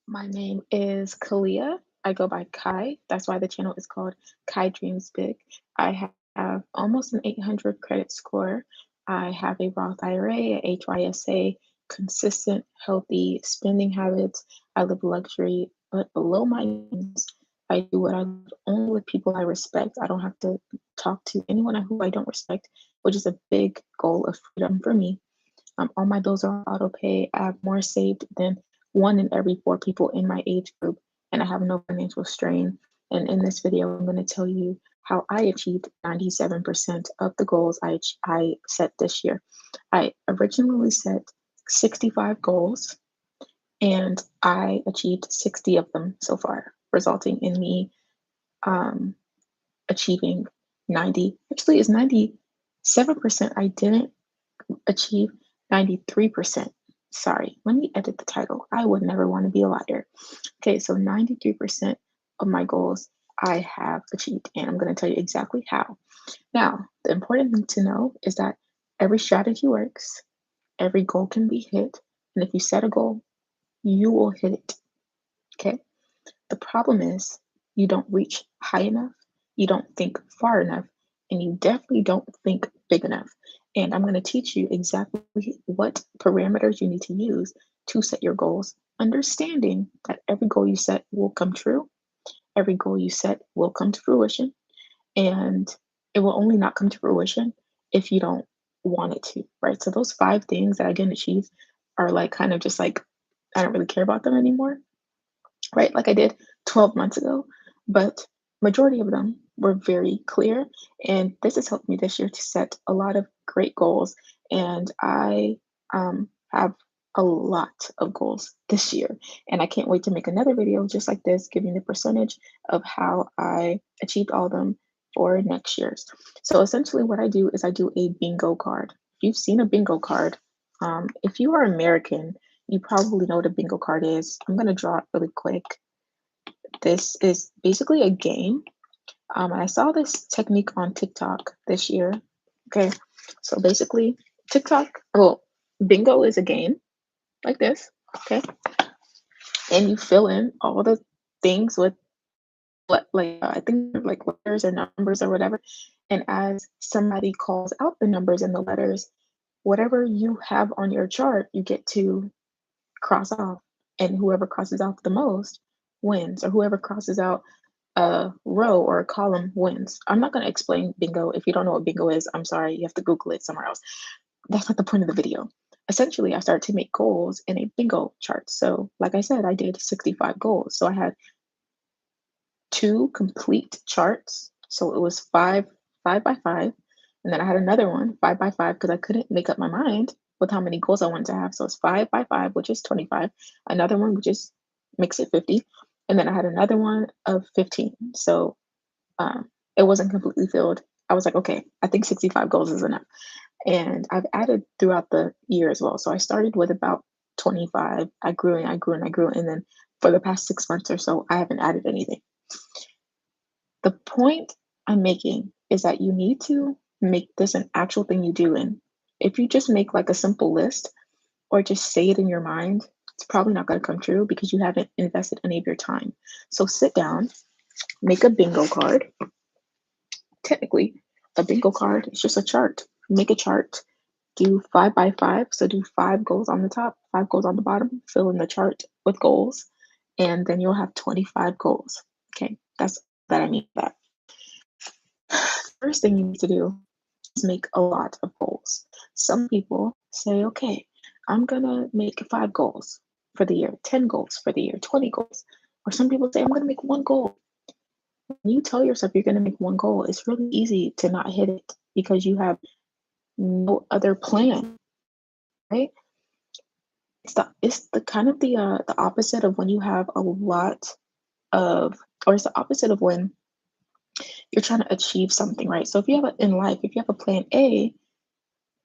My name is Kalia. I go by Kai. That's why the channel is called Kydreamsbig. I have almost an 800 credit score. I have a Roth IRA, a HYSA, consistent, healthy spending habits. I live luxury, but below my means. I do what I love only with people I respect. I don't have to talk to anyone who I don't respect, which is a big goal of freedom for me. All my bills are on auto pay. I have more saved than one in every four people in my age group, and I have no financial strain. And in this video, I'm going to tell you how I achieved 97% of the goals I set this year. I originally set 65 goals, and I achieved 60 of them so far, resulting in me um, achieving 90. Actually, it's 97%. I didn't achieve 93%. Sorry, let me edit the title. I would never want to be a liar. Okay, so 93% of my goals I have achieved, and I'm going to tell you exactly how. Now, the important thing to know is that every strategy works, every goal can be hit, and if you set a goal, you will hit it. Okay, the problem is you don't reach high enough, you don't think far enough, and you definitely don't think big enough. And I'm going to teach you exactly what parameters you need to use to set your goals, understanding that every goal you set will come true, every goal you set will come to fruition, and it will only not come to fruition if you don't want it to, right? So those five things that I didn't achieve are like kind of just like I don't really care about them anymore, right? Like I did 12 months ago, but majority of them were very clear. And this has helped me this year to set a lot of great goals. And I have a lot of goals this year. And I can't wait to make another video just like this, giving the percentage of how I achieved all of them for next year's. So essentially what I do is I do a bingo card. If you've seen a bingo card, if you are American, you probably know what a bingo card is. I'm going to draw it really quick. This is basically a game. And I saw this technique on TikTok this year. Okay. So basically, bingo is a game like this. Okay. And you fill in all the things with I think like letters or numbers or whatever. And as somebody calls out the numbers and the letters, whatever you have on your chart, you get to cross off, and whoever crosses off the most wins, or whoever crosses out a row or a column wins. I'm not going to explain bingo. If you don't know what bingo is, I'm sorry, you have to Google it somewhere else. That's not the point of the video. Essentially, I started to make goals in a bingo chart. So, like I said, I did 65 goals. So I had two complete charts. So it was five by five. And then I had another one, 5 by 5, because I couldn't make up my mind with how many goals I wanted to have. So it's 5 by 5, which is 25. Another one, which is makes it 50. And then I had another one of 15. So it wasn't completely filled. I was like, okay, I think 65 goals is enough. And I've added throughout the year as well. So I started with about 25. I grew and I grew and I grew. And then for the past 6 months or so, I haven't added anything. The point I'm making is that you need to make this an actual thing you do. And if you just make like a simple list or just say it in your mind, it's probably not going to come true because you haven't invested any of your time. So sit down, make a bingo card. Technically, a bingo card is just a chart. Make a chart, do 5 by 5. So do 5 goals on the top, 5 goals on the bottom, fill in the chart with goals, and then you'll have 25 goals. Okay, that's that I mean by that. First thing you need to do is make a lot of goals. Some people say, okay, I'm gonna make 5 goals for the year, 10 goals for the year, 20 goals. Or some people say, I'm gonna make one goal. When you tell yourself you're gonna make one goal, it's really easy to not hit it because you have no other plan, right? It's the kind of the opposite of when you have a lot of, or it's the opposite of when you're trying to achieve something, right? So if you have in life, if you have a plan A,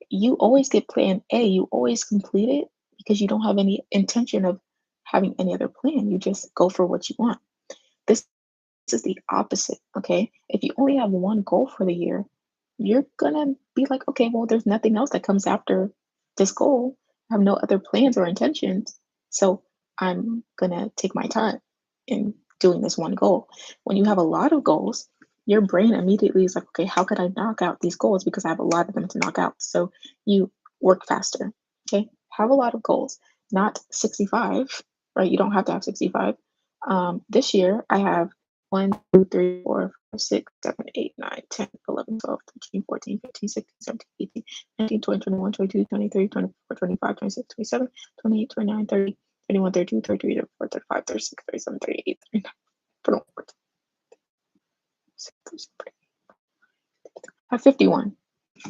you always get plan A, you always complete it because you don't have any intention of having any other plan. You just go for what you want. This is the opposite, okay? If you only have one goal for the year, you're gonna be like, okay, well, there's nothing else that comes after this goal. I have no other plans or intentions. So I'm gonna take my time in doing this one goal. When you have a lot of goals, your brain immediately is like, okay, how could I knock out these goals because I have a lot of them to knock out? So you work faster. Okay, have a lot of goals, not 65, right? You don't have to have 65. This year I have 1, 2, 3, 4, 5, 6, 7, 8, 9, 10, 11, 12, 13, 14, 15, 16, 17, 18, 19, 20, 21, 22, 23, 24, 25, 26, 27, 28, 29, 30, 31, 32, 33, 34, 35, 36, 37, 38, 39, 41, 42, 43, 44. I have 51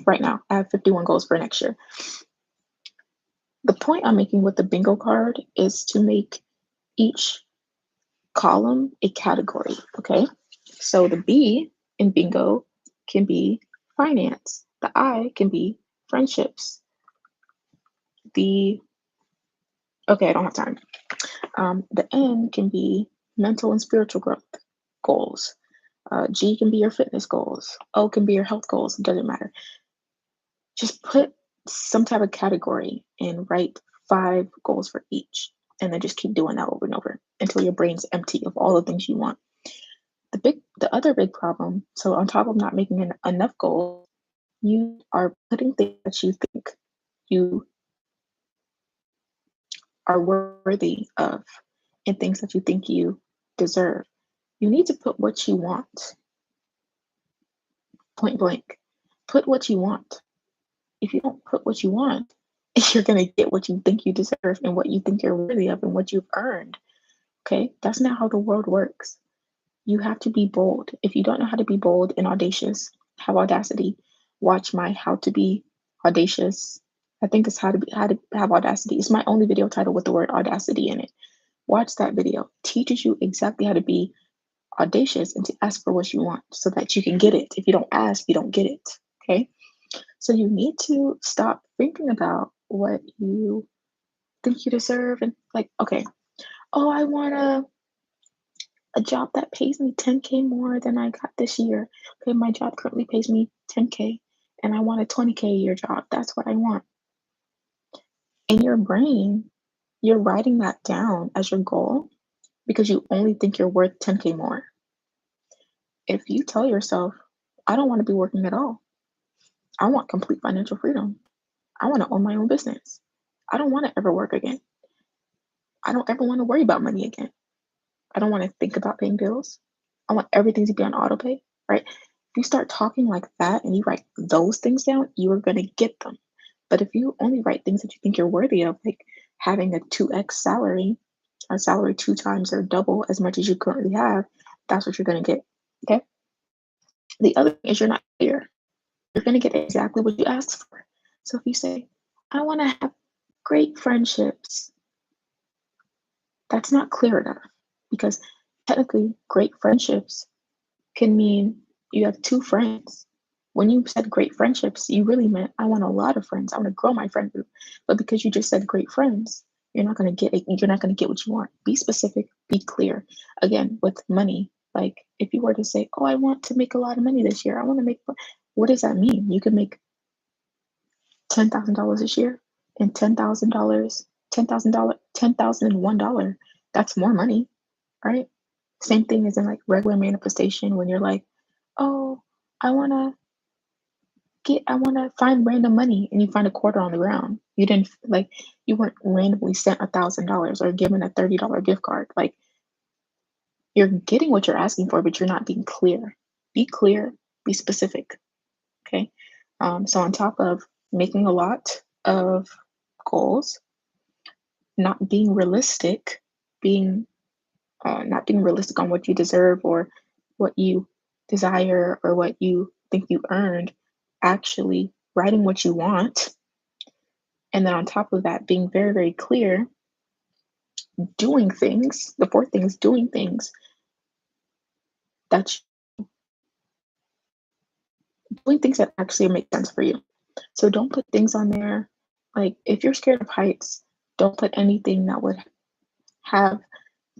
right now. I have 51 goals for next year. The point I'm making with the bingo card is to make each column a category, okay? So the B in bingo can be finance. The I can be friendships. Okay, I don't have time. The N can be mental and spiritual growth goals. G can be your fitness goals. O can be your health goals. It doesn't matter. Just put some type of category and write 5 goals for each. And then just keep doing that over and over until your brain's empty of all the things you want. The other big problem, so on top of not making enough goals, you are putting things that you think you are worthy of and things that you think you deserve. You need to put what you want, point blank. Put what you want. If you don't put what you want, you're going to get what you think you deserve and what you think you're worthy of and what you've earned. Okay? That's not how the world works. You have to be bold. If you don't know how to be bold and audacious, have audacity. Watch my How to Be Audacious. I think it's how to have audacity. It's my only video title with the word audacity in it. Watch that video. Teaches you exactly how to be audacious and to ask for what you want so that you can get it. If you don't ask, you don't get it. Okay? So you need to stop thinking about what you think you deserve and like, okay, oh, I want a job that pays me 10K more than I got this year. Okay, my job currently pays me 10K and I want a 20K a year job. That's what I want. In your brain, you're writing that down as your goal because you only think you're worth 10K more. If you tell yourself, I don't want to be working at all, I want complete financial freedom. I want to own my own business. I don't want to ever work again. I don't ever want to worry about money again. I don't want to think about paying bills. I want everything to be on auto pay, right? If you start talking like that and you write those things down, you are going to get them. But if you only write things that you think you're worthy of, like having a 2x salary, a salary 2 times or double as much as you currently have, that's what you're going to get. Okay. The other thing is you're not clear. You're going to get exactly what you asked for. So if you say, I want to have great friendships, that's not clear enough because technically great friendships can mean you have 2 friends. When you said great friendships, you really meant I want a lot of friends. I want to grow my friend group. But because you just said great friends, you're not going to get it. You're not going to get what you want. Be specific, be clear. Again, with money, like if you were to say, "Oh, I want to make a lot of money this year. I want to make," what does that mean? You could make $10,000 this year and $10,000, $10,001. That's more money, right? Same thing as in like regular manifestation when you're like, oh, I wanna I wanna find random money and you find a quarter on the ground. You didn't like you weren't randomly sent $1,000 or given a $30 gift card. Like you're getting what you're asking for, but you're not being clear. Be clear, be specific. Okay. So on top of making a lot of goals, not being realistic, being not being realistic on what you deserve or what you desire or what you think you earned, actually writing what you want. And then on top of that, being very, very clear, doing things, the 4th thing is doing things that doing things that actually make sense for you. So don't put things on there like if you're scared of heights, don't put anything that would have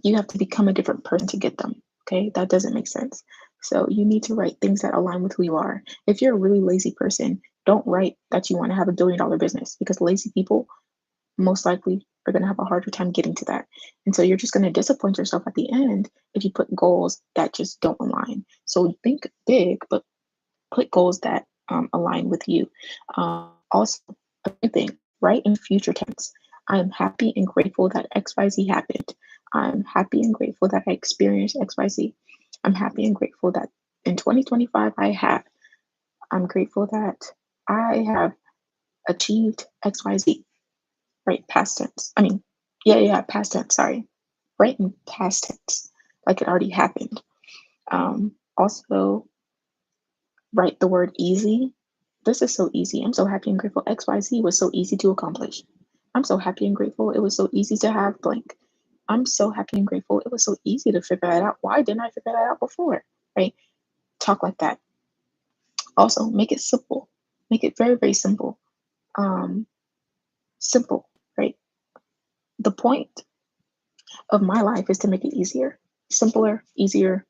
you have to become a different person to get them. Okay, that doesn't make sense. So you need to write things that align with who you are. If you're a really lazy person, don't write that you want to have $1 billion business because lazy people most likely are going to have a harder time getting to that. And so you're just going to disappoint yourself at the end if you put goals that just don't align. So think big, but put goals that align with you. Also, a thing, write in future tense. I am happy and grateful that XYZ happened. I'm happy and grateful that I experienced XYZ. I'm happy and grateful that in 2025 I have. I'm grateful that I have achieved XYZ. Right, past tense. I mean, yeah, past tense, sorry. Right in past tense, like it already happened. Also, write the word easy. This is so easy. I'm so happy and grateful. XYZ was so easy to accomplish. I'm so happy and grateful. It was so easy to have blank. I'm so happy and grateful. It was so easy to figure that out. Why didn't I figure that out before? Right? Talk like that. Also, make it simple. Make it very, very simple. Um, Simple, right? The point of my life is to make it easier, simpler, easier,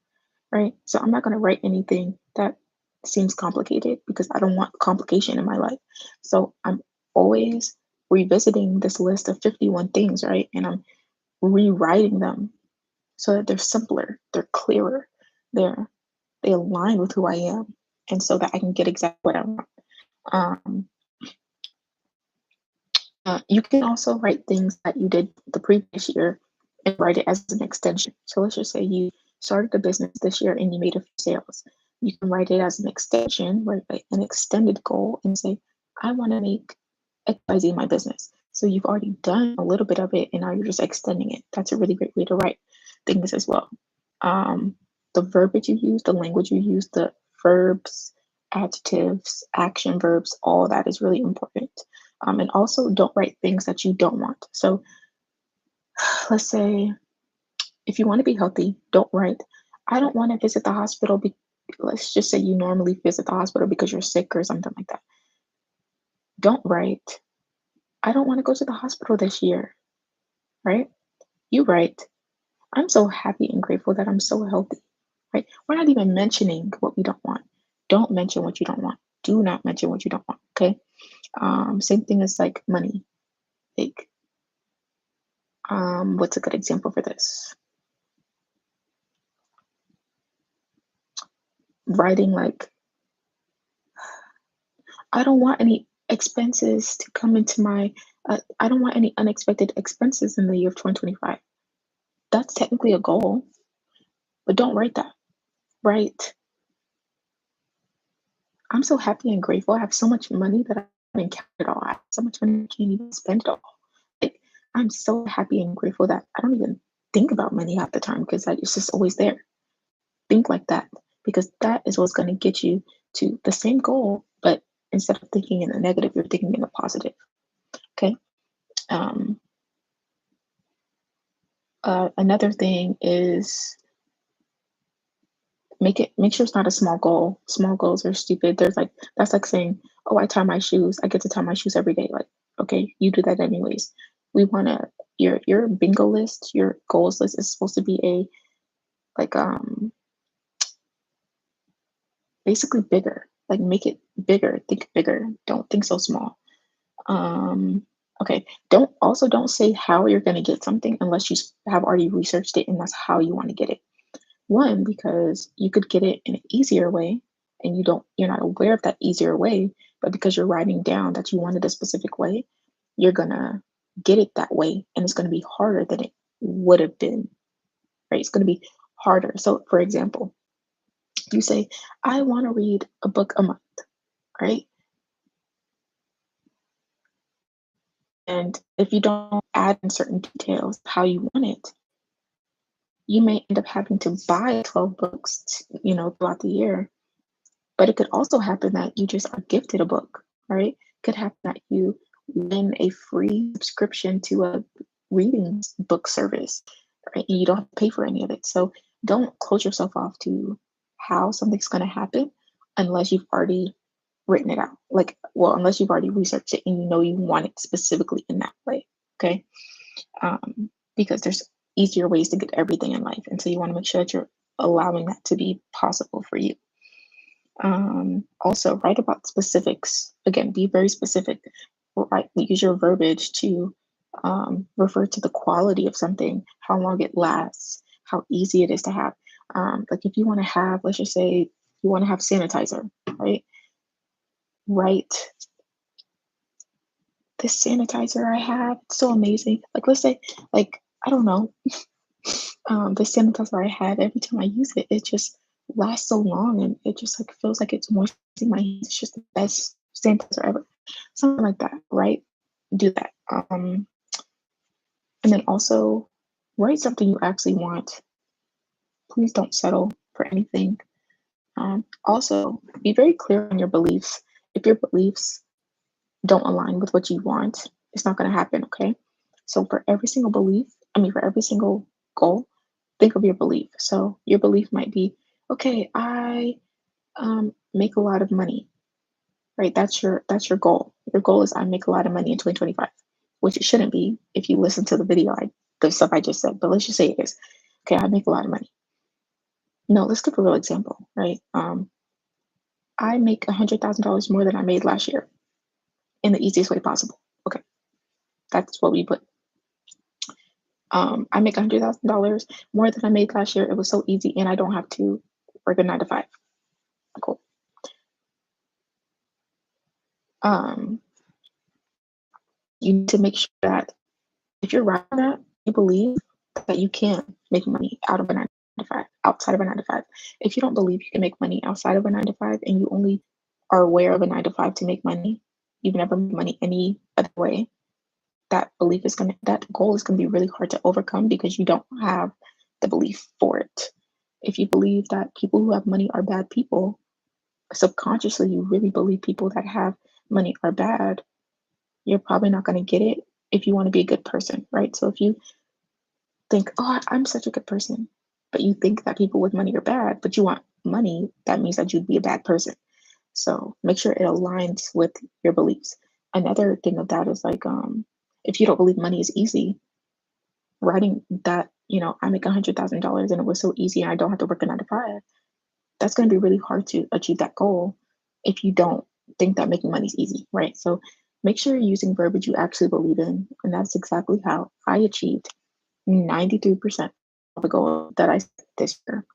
right? So I'm not going to write anything that seems complicated because I don't want complication in my life. So I'm always revisiting this list of 51 things, right? And I'm rewriting them so that they're simpler, they're clearer, they align with who I am, and so that I can get exactly what I want. Um, you can also write things that you did the previous year and write it as an extension. So let's just say you started a business this year and you made a few sales. You can write it as an extension, write an extended goal and say, I want to make XYZ in my business. So you've already done a little bit of it and now you're just extending it. That's a really great way to write things as well. Um, the verbiage you use, the language you use, the verbs, adjectives, action verbs, all that is really important. And also, don't write things that you don't want. So, let's say if you want to be healthy, don't write, I don't want to visit the hospital. Let's just say you normally visit the hospital because you're sick or something like that. Don't write, I don't want to go to the hospital this year, right? You write, I'm so happy and grateful that I'm so healthy, right? We're not even mentioning what we don't want. Don't mention what you don't want. Do not mention what you don't want, okay? Same thing as like money. Like, what's a good example for this? Writing like, I don't want any expenses to come into my, I don't want any unexpected expenses in the year of 2025. That's technically a goal, but don't write that. Write, I'm so happy and grateful. I have so much money that I haven't counted it all. I have so much money I can't even spend it all. Like, I'm so happy and grateful that I don't even think about money half the time because it's just always there. Think like that because that is what's going to get you to the same goal, but instead of thinking in the negative, you're thinking in the positive. Okay. Um, Another thing is make sure it's not a small goal. Small goals are stupid. There's like that's like saying, oh, I tie my shoes. I get to tie my shoes every day. Like, okay, you do that anyways. We wanna your bingo list, your goals list is supposed to be a like basically bigger. Like make it bigger. Think bigger. Don't think so small. Um okay. Don't say how you're gonna get something unless you have already researched it and that's how you want to get it. One, because you could get it in an easier way and you're not aware of that easier way, but because you're writing down that you wanted a specific way, you're gonna get it that way and it's gonna be harder than it would have been, right? It's gonna be harder. So for example, you say, I want to read a book a month, right? And if you don't add in certain details how you want it, you may end up having to buy 12 books, throughout the year. But it could also happen that you just are gifted a book, right? It could happen that you win a free subscription to a reading book service, right? And you don't have to pay for any of it. So don't close yourself off to how something's going to happen unless you've already written it out. Like, well, unless you've already researched it and you know you want it specifically in that way. Okay. Because there's easier ways to get everything in life. And so you want to make sure that you're allowing that to be possible for you. Also, write about specifics. Again, be very specific. Use your verbiage to refer to the quality of something, how long it lasts, how easy it is to have. Like if you want to have, let's just say you want to have sanitizer, right? Write, this sanitizer I have, it's so amazing. Like let's say, like, I don't know, the sanitizer I have, every time I use it, it just lasts so long and it just like feels like it's moisturizing my hands. It's just the best sanitizer ever. Something like that, right? Do that. And then also write something you actually want. Please don't settle for anything. Also, be very clear on your beliefs. If your beliefs don't align with what you want, it's not going to happen, okay? So, for every single belief, for every single goal, think of your belief. So, your belief might be, okay, I make a lot of money, right? That's your goal. Your goal is I make a lot of money in 2025, which it shouldn't be if you listen to the video, the stuff I just said. But let's just say it is. Okay, I make a lot of money. No, let's give a real example, right? I make $100,000 more than I made last year in the easiest way possible. Okay, that's what we put. I make $100,000 more than I made last year. It was so easy, and I don't have to work a 9 to 5. Cool. You need to make sure that if you're writing that, you believe that you can make money out of a 9 to 5, outside of a 9 to 5. If you don't believe you can make money outside of a 9 to 5, and you only are aware of a 9 to 5 to make money, you've never made money any other way, that goal is gonna be really hard to overcome because you don't have the belief for it. If you believe that people who have money are bad people, subconsciously you really believe people that have money are bad, you're probably not gonna get it if you want to be a good person, right? So if you think, oh, I'm such a good person, but you think that people with money are bad, but you want money, that means that you'd be a bad person. So make sure it aligns with your beliefs. Another thing of that is like, if you don't believe money is easy, writing that, I make $100,000 and it was so easy and I don't have to work a 9 to 5, that's going to be really hard to achieve that goal if you don't think that making money is easy, right? So make sure you're using verbiage you actually believe in. And that's exactly how I achieved 93% of the goal that I set this year.